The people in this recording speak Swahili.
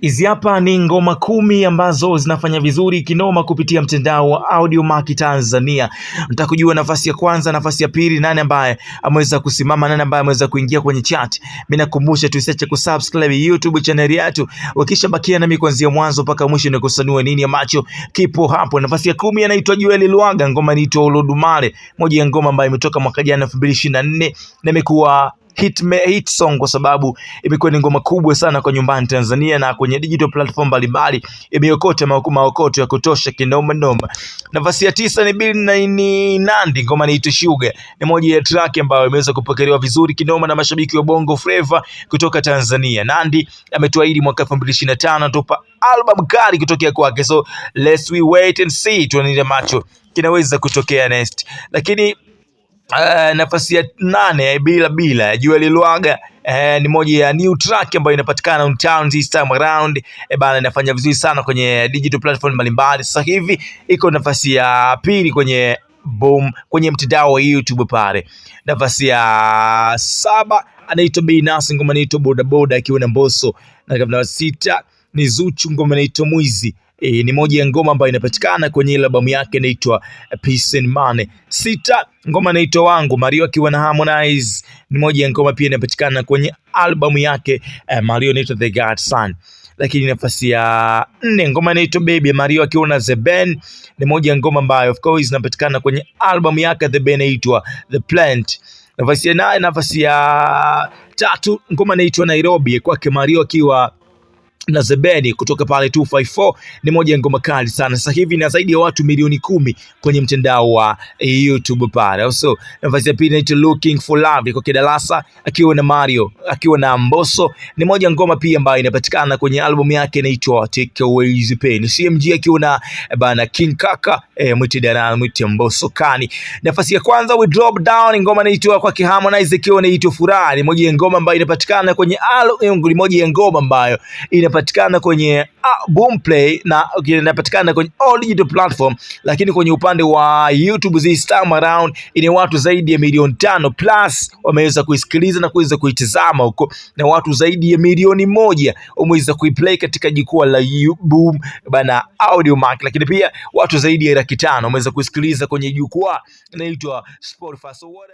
Hizi hapa ni ngoma 10 ambazo zinafanya vizuri kinoma kupitia mtandao wa Audiomack Tanzania. Nataka kujua nafasi ya kwanza, nafasi ya pili, nani ambaye ameweza kusimama, nani ambaye ameweza kuingia kwenye chat. Mimi nakukumbusha tusiache kusubscribe YouTube channel yetu. Ukisha bakia nami kuanzia mwanzo mpaka mwisho na kusanua nini ambacho kipo hapo. Nafasi ya 10 anaitwa Joel Lwaga, ngoma inaitwa Olodumare, moja ya ngoma ambayo imetoka mwaka jana 2024 na imekuwa hit song kwa sababu imekuwa ni ngoma kubwa sana kwa nyumbani Tanzania na kwenye digital platform mbalimbali imeokota maokoto ya kutosha kinoma noma. Nafasi ya 9 ni Bill Nandy, ngoma inaitwa Sugar, ni moja ya track ambayo imeweza kupokelewa vizuri kinoma na mashabiki wa Bongo Flava kutoka Tanzania. Nandy ametuahidi mwaka 2025 tupa album kali kutokea kwake, so let's we wait and see tuone macho kinaweza kutokea next. Lakini nafasi ya 8 bila Joel Lwaga, ni moja ya new track ambayo inapatikana on town this time around. Bana inafanya vizuri sana kwenye digital platform mbalimbali. Sasa hivi iko nafasi ya pili kwenye mtandao wa YouTube pale. Nafasi ya 7 anaitwa Beyonce, ngoma inaitwa Boda Boda akiwa na Mbosso. Na nafasi ya 6 ni Zuchu, ngoma inaitwa Mwizi. Ni moja ya ngoma ambayo inapatikana kwenye albamu yake inaitwa Peace and Money. 6 ngoma inaitwa Wangu, Mario akiwa na Harmonize, ni moja ya ngoma pia inapatikana kwenye albamu yake Mario inaitwa The Godson. Lakini nafasi ya 4 ngoma inaitwa Baby, Mario akiwa na The Ben, ni moja ya ngoma ambayo of course inapatikana kwenye albamu yake The Ben inaitwa The Plant. Nafasi ya 9, nafasi ya 3 ngoma inaitwa Nairobi kwake Mario akiwa na Zebeni kutoka pale 254, ni moja ya ngoma kali sana. Sasa hivi na zaidi ya watu milioni 10 kwenye mtandao wa YouTube pale. Also nafasi ya pili inaitwa Looking for Love kwa Kidalasa akiwa na Mario akiwa na Mbosso, ni moja ngoma pia ambayo inapatikana kwenye album yake inaitwa Take Away the Pain. CMG akiwa na bana King Kaka Mwitidana Mbosso kani. Nafasi ya kwanza We Drop Down, ngoma inaitwa kwa Harmonize akiwa inaitwa Furaha, ni moja ya ngoma ambayo inapatikana kwenye album, ni moja ya ngoma ambayo inapatikana kwenye Boomplay na inapatikana kwenye all digital platform. Lakini kwenye upande wa YouTube this time around ina watu zaidi ya milioni 5 plus wameweza kuisikiliza na kuweza kuitazama huko, na watu zaidi ya milioni 1 wameweza kuiplay katika jukwaa la YouTube bana Audiomack. Lakini pia watu zaidi ya 500,000 wameweza kuisikiliza kwenye jukwaa inaitwa Spotify. So what